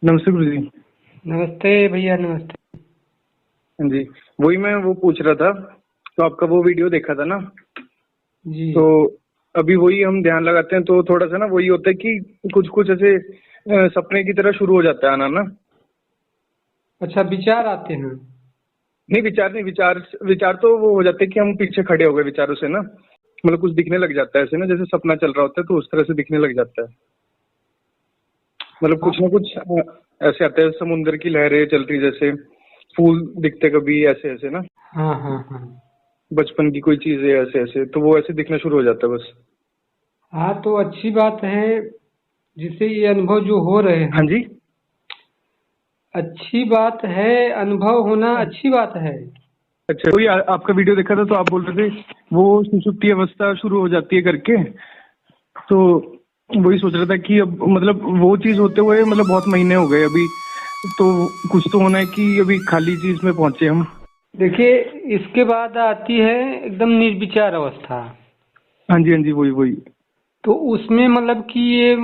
नमस्ते गुरु जी। नमस्ते भैया, नमस्ते। हाँ जी, वही मैं वो पूछ रहा था। तो आपका वो वीडियो देखा था ना। जी। तो अभी वही हम ध्यान लगाते हैं तो थोड़ा सा ना वही होता है कि कुछ कुछ ऐसे सपने की तरह शुरू हो जाता है आना ना। अच्छा, विचार आते हैं। नहीं, विचार नहीं, विचार विचार तो वो हो जाते हैं कि हम पीछे खड़े हो गए विचारों से ना। मतलब कुछ दिखने लग जाता है ऐसे ना, जैसे सपना चल रहा होता है तो उस तरह से दिखने लग जाता है। मतलब हाँ, कुछ ना कुछ ऐसे आता है, समुद्र की लहरें चलती जैसे, फूल दिखते कभी ऐसे ऐसे ना। हाँ, हाँ, हाँ। बचपन की कोई चीजें ऐसे ऐसे, तो वो ऐसे दिखना शुरू हो जाता है बस। हाँ, तो अच्छी बात है। जिससे ये अनुभव जो हो रहे हाँ हैं, जी। अच्छी बात है। अनुभव होना अच्छी बात है। अच्छा, वही आपका वीडियो देखा था तो आप बोल रहे थे वो सुषुप्ति अवस्था शुरू हो जाती है करके। तो वही सोच रहा था कि अब मतलब वो चीज होते हुए मतलब बहुत महीने हो गए अभी। तो कुछ तो होना है कि अभी खाली चीज में पहुंचे हम। देखिए, इसके बाद आती है एकदम निर्विचार अवस्था। हाँ जी, हाँ जी, वही वही। तो उसमें मतलब कि ये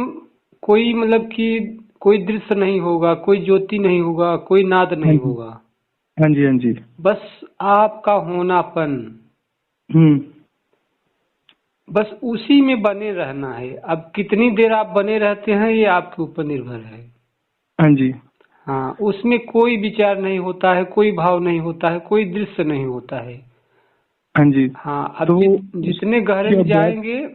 कोई मतलब कि कोई दृश्य नहीं होगा, कोई ज्योति नहीं होगा, कोई नाद हाँ नहीं जी, होगा। हाँ जी, हाँ जी। बस आपका होनापन, हम्म। बस उसी में बने रहना है। अब कितनी देर आप बने रहते हैं ये आपके ऊपर निर्भर है। हाँ जी, हाँ, उसमें कोई विचार नहीं होता है, कोई भाव नहीं होता है, कोई दृश्य नहीं होता है। हाँ जी। हाँ, अब तो जितने गहरे उसके में अभ्यास। जाएंगे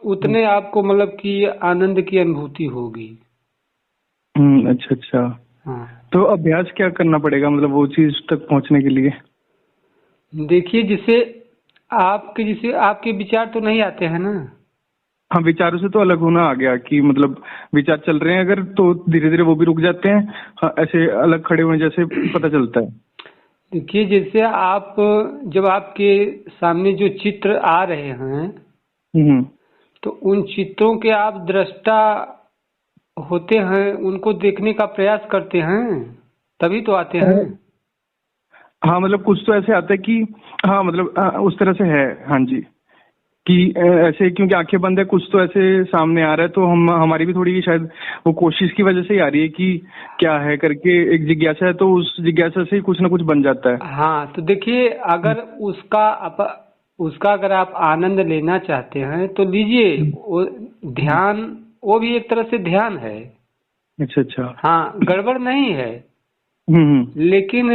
उतने आपको मतलब कि आनंद की अनुभूति होगी। अच्छा अच्छा। हाँ, तो अभ्यास क्या करना पड़ेगा मतलब वो चीज तक पहुंचने के लिए? देखिए, जिसे आपके विचार तो नहीं आते हैं ना। हाँ, विचारों से तो अलग होना आ गया कि मतलब विचार चल रहे हैं अगर तो धीरे धीरे वो भी रुक जाते हैं। हाँ, ऐसे अलग खड़े हुए जैसे पता चलता है। देखिए, जैसे आप जब आपके सामने जो चित्र आ रहे हैं, हम्म। तो उन चित्रों के आप दृष्टा होते हैं, उनको देखने का प्रयास करते हैं, तभी तो आते हैं। हाँ, मतलब कुछ तो ऐसे आता है कि हाँ मतलब उस तरह से है। हाँ जी। कि ऐसे क्योंकि आंखें बंद है कुछ तो ऐसे सामने आ रहा है तो हम हमारी भी थोड़ी शायद वो कोशिश की वजह से ही आ रही है कि क्या है करके एक जिज्ञासा है तो उस जिज्ञासा से ही कुछ ना कुछ बन जाता है। हाँ, तो देखिए, अगर उसका अगर आप आनंद लेना चाहते हैं तो लीजिए। वो हम्म। ध्यान, वो भी एक तरह से ध्यान है। अच्छा अच्छा। हाँ, गड़बड़ नहीं है। हम्म। लेकिन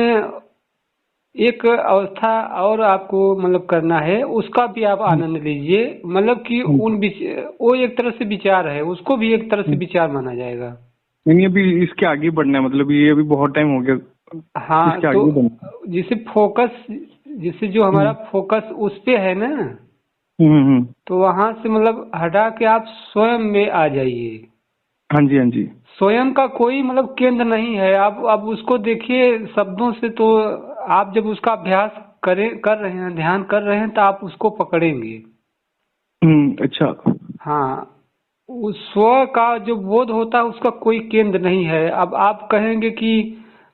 एक अवस्था और आपको मतलब करना है, उसका भी आप हम्म। आनंद लीजिए। मतलब कि हम्म। वो एक तरह से विचार है, उसको भी एक तरह से हम्म। विचार माना जाएगा। नहीं, अभी इसके आगे बढ़ना है मतलब ये अभी बहुत टाइम हो गया। हाँ, इसके तो आगे बढ़ना है। जिसे फोकस जिसे जो हमारा हम्म। फोकस उस पे है ना, हम्म। तो वहां से मतलब हटा के आप स्वयं में आ जाइए। हाँ जी, हाँ जी। स्वयं का कोई मतलब केंद्र नहीं है। आप उसको देखिए शब्दों से तो। आप जब उसका अभ्यास कर रहे हैं, ध्यान कर रहे हैं, तो आप उसको पकड़ेंगे। अच्छा। हाँ, उस स्व का जो बोध होता है उसका कोई केंद्र नहीं है। अब आप कहेंगे कि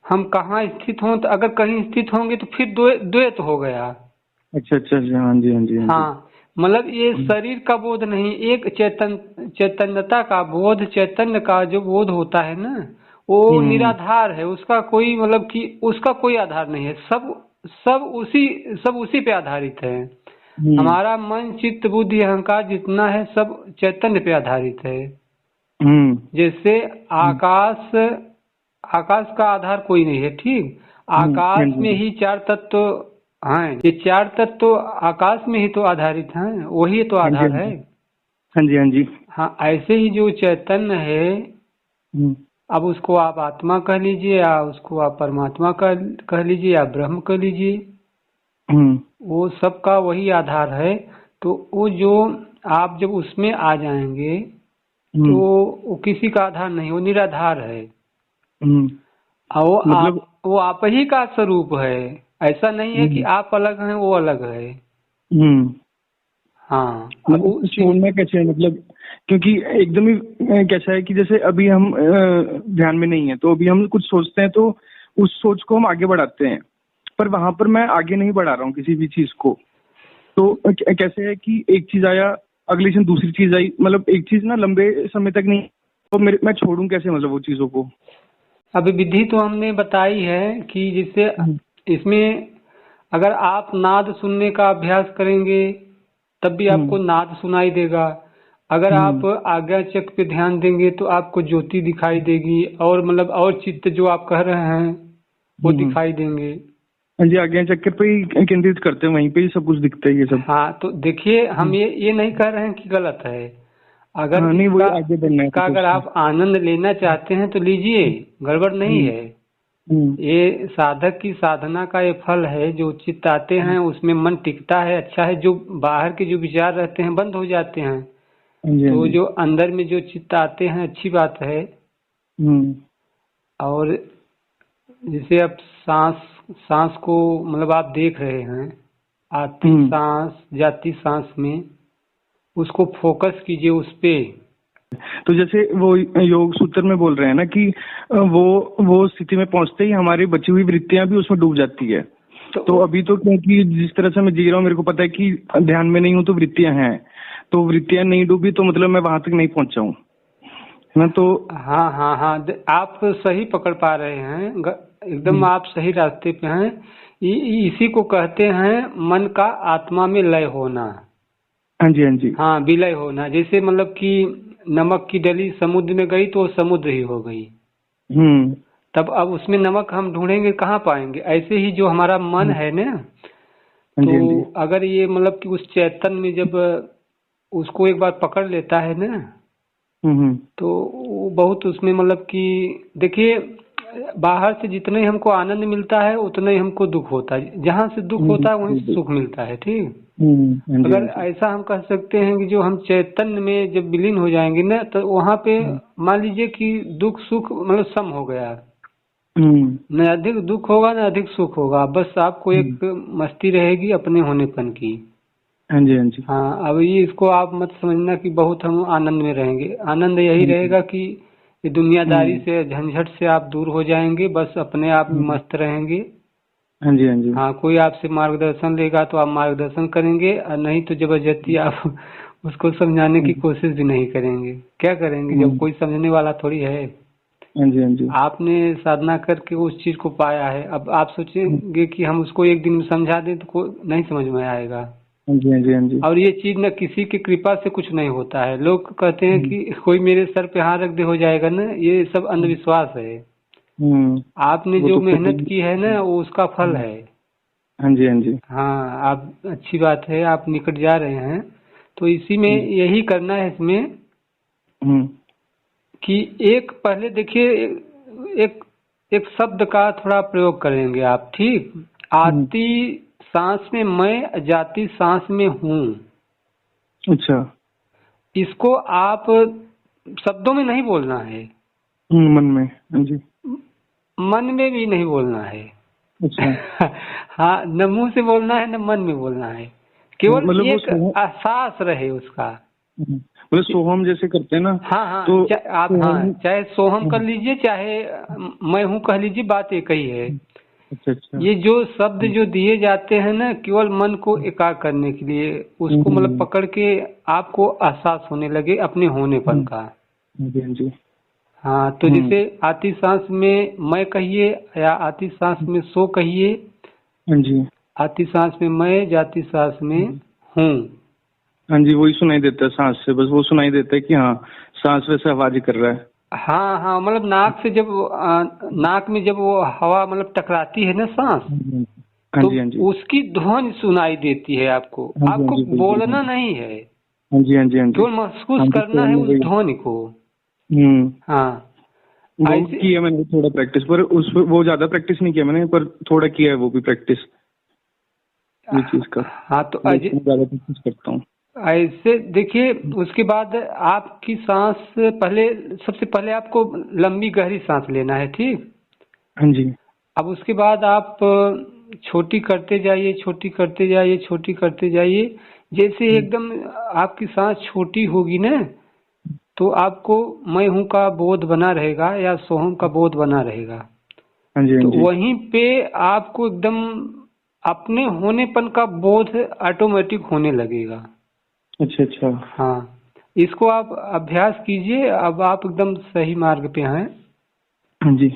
हम कहाँ स्थित हों, तो अगर कहीं स्थित होंगे तो फिर द्वैत हो गया। अच्छा अच्छा अच्छा। हाँ जी, हाँ जी, हाँ जी। हाँ, मतलब ये हम्म। शरीर का बोध नहीं, एक चैतन्यता का बोध, चैतन्य का जो बोध होता है ना, वो हम्म। निराधार है। उसका कोई मतलब कि उसका कोई आधार नहीं है। सब उसी पे आधारित है। हम्म। हमारा मन, चित्त, बुद्धि, अहंकार जितना है सब चैतन्य पे आधारित है। हम्म। जैसे आकाश, आकाश का आधार कोई नहीं है, ठीक। हाँ आकाश में जी, ही चार तत्व हैं। ये चार तत्व तो आकाश में ही तो आधारित हैं, वही तो हाँ जी, आधार हाँ है। जी, हाँ जी, हाँ जी। हाँ, ऐसे ही जो चैतन्य है, हम्म। अब उसको आप आत्मा कह लीजिए, या उसको आप परमात्मा कह लीजिए, या ब्रह्म कह लीजिए। हम्म। वो सबका वही आधार है। तो वो जो आप जब उसमें आ जाएंगे तो हम्म। वो किसी का आधार नहीं, वो निराधार है। हम्म। और मतलब वो आप ही का स्वरूप है। ऐसा नहीं है कि हम्म। आप अलग हैं, वो अलग है। हम्म। हाँ, अब मतलब उसी। छोड़ना कैसे है मतलब, क्योंकि एकदम ही कैसा है कि जैसे अभी हम ध्यान में नहीं है तो अभी हम कुछ सोचते हैं तो उस सोच को हम आगे बढ़ाते हैं। पर वहां पर मैं आगे नहीं बढ़ा रहा हूँ किसी भी चीज को। तो कैसे है कि एक चीज आया, अगली क्षण दूसरी चीज आई, मतलब एक चीज ना लंबे समय तक नहीं। तो मैं छोड़ूं कैसे मतलब वो चीजों को? अभी विधि तो हमने बताई है कि जिससे इसमें अगर आप नाद सुनने का अभ्यास करेंगे तब भी आपको नाद सुनाई देगा। अगर आप आज्ञा चक्र पे ध्यान देंगे तो आपको ज्योति दिखाई देगी, और मतलब और चित्त जो आप कह रहे हैं वो दिखाई देंगे। हाँ जी, आज्ञा चक्र पे ही केंद्रित करते हैं, वहीं पे ही सब कुछ दिखता है ये सब। हाँ, तो देखिए हम ये नहीं कह रहे हैं कि गलत है। अगर हाँ, नहीं, वही आगे बढ़ना है इसका तो अगर आप आनंद लेना चाहते हैं तो लीजिए, गड़बड़ नहीं है। ये साधक की साधना का ये फल है। जो चित्त आते हैं उसमें मन टिकता है, अच्छा है। जो बाहर के जो विचार रहते हैं बंद हो जाते हैं, तो जो अंदर में जो चित्त आते हैं अच्छी बात है। और जैसे अब सांस को मतलब आप देख रहे हैं, आती सांस जाती सांस में उसको फोकस कीजिए उस पे। तो जैसे वो योग सूत्र में बोल रहे हैं ना कि वो स्थिति में पहुंचते ही हमारी बची हुई वृत्तियां भी उसमें डूब जाती है। तो अभी तो क्योंकि जिस तरह से मैं जी रहा हूँ, मेरे को पता है कि ध्यान में नहीं हूँ तो वृत्तियां हैं, तो वृत्तियां नहीं डूबी तो मतलब मैं वहां तक नहीं पहुंचा हूँ, है ना। तो हाँ हाँ हाँ, आप सही पकड़ पा रहे हैं, एकदम आप सही रास्ते पे हैं। इसी को कहते हैं मन का आत्मा में लय होना। हाँ जी, हाँ जी, हाँ, विलय होना। जैसे मतलब कि नमक की डली समुद्र में गई तो समुद्र ही हो गई। तब अब उसमें नमक हम ढूंढेंगे कहाँ पाएंगे। ऐसे ही जो हमारा मन है ना, तो अगर ये मतलब कि उस चैतन्य में जब उसको एक बार पकड़ लेता है ना, तो वो बहुत उसमें मतलब कि देखिए, बाहर से जितना ही हमको आनंद मिलता है उतना ही हमको दुख होता है। जहाँ से दुख होता है वहीं से सुख मिलता है। ठीक, अगर ऐसा हम कह सकते हैं कि जो हम चैतन्य में जब विलीन हो जाएंगे ना, तो वहाँ पे मान लीजिए कि दुख सुख मतलब सम हो गया, न अधिक दुख होगा न अधिक सुख होगा, बस आपको एक मस्ती रहेगी अपने होनेपन की। हाँ जी, हाँ जी, हाँ, अब ये इसको आप मत समझना कि बहुत हम आनंद में रहेंगे। आनंद यही रहेगा कि ये दुनियादारी से झंझट से आप दूर हो जाएंगे, बस अपने आप में मस्त रहेंगे। हाँ जी, हाँ जी, हाँ, कोई आपसे मार्गदर्शन लेगा तो आप मार्गदर्शन करेंगे, और नहीं तो जबरदस्ती आप उसको समझाने की कोशिश भी नहीं करेंगे। क्या करेंगे जब कोई समझने वाला थोड़ी है। हाँ जी, हाँ जी, आपने साधना करके उस चीज को पाया है, अब आप सोचेंगे कि हम उसको एक दिन में समझा दें तो नहीं समझ में आएगा। हाँ जी, हाँ जी, हाँ जी, और ये चीज न किसी की कृपा से कुछ नहीं होता है। लोग कहते हैं कि कोई मेरे सर पे हाथ रख दे हो जाएगा ना, ये सब अंधविश्वास है। आपने जो मेहनत की है ना वो उसका फल है। हाँ जी, हाँ जी, हाँ, आप अच्छी बात है, आप निकट जा रहे हैं। तो इसी में यही करना है इसमें कि एक पहले देखिए, एक एक शब्द का थोड़ा प्रयोग करेंगे आप। ठीक, आती सांस में मैं, जाती सांस में हूँ। अच्छा, इसको आप शब्दों में नहीं बोलना है, मन में। हाँ जी, मन में भी नहीं बोलना है। अच्छा, हाँ, न मुंह से बोलना है न मन में बोलना है, केवल मतलब एक एहसास रहे उसका। मतलब सोहम जैसे करते हैं ना। हाँ हाँ, तो आप हाँ चाहे सोहम कर लीजिए चाहे मैं हूँ कह लीजिए, बात एक ही है। अच्छा, अच्छा, ये जो शब्द जो दिए जाते हैं ना, केवल मन को एकाग्र करने के लिए, उसको मतलब पकड़ के आपको एहसास होने लगे अपने होनेपन का। हाँ जी, हाँ जी, हाँ, तो जैसे आती सांस में मैं कहिए या आती सांस में सो कहिए। हाँ जी, आती सांस में मैं, जाती सांस में हूँ। हाँ जी, वही सुनाई देता है सांस से, बस वो सुनाई देता है कि हाँ सांस वैसे आवाज ही कर रहा है। हाँ हाँ, मतलब नाक से जब नाक में जब वो हवा मतलब टकराती है ना सांस, हाँ तो जी, हाँ जी, उसकी ध्वनि सुनाई देती है आपको। आपको बोलना नहीं है, हाँ जी, हाँ जी, हाँ जी, केवल महसूस करना है उस ध्वनि को। हाँ, वो किया मैंने थोड़ा प्रैक्टिस, पर उस वो ज्यादा प्रैक्टिस नहीं किया मैंने, पर थोड़ा किया है वो भी प्रैक्टिस ये चीज का। हाँ, तो ज्यादा प्रैक्टिस करता हूँ। ऐसे देखिए, उसके बाद आपकी सांस पहले, सबसे पहले आपको लंबी गहरी सांस लेना है। ठीक, हाँ जी, अब उसके बाद आप छोटी करते जाइए, छोटी करते जाइए, छोटी करते जाइए। जैसे एकदम आपकी सांस छोटी होगी ना, तो आपको मैं हूँ का बोध बना रहेगा या सोहम का बोध बना रहेगा। हाँ जी, हाँ तो जी, वहीं पे आपको एकदम अपने होनेपन का बोध ऑटोमेटिक होने लगेगा। अच्छा, अच्छा, हाँ, इसको आप अभ्यास कीजिए, अब आप एकदम सही मार्ग पे हैं। हाँ जी।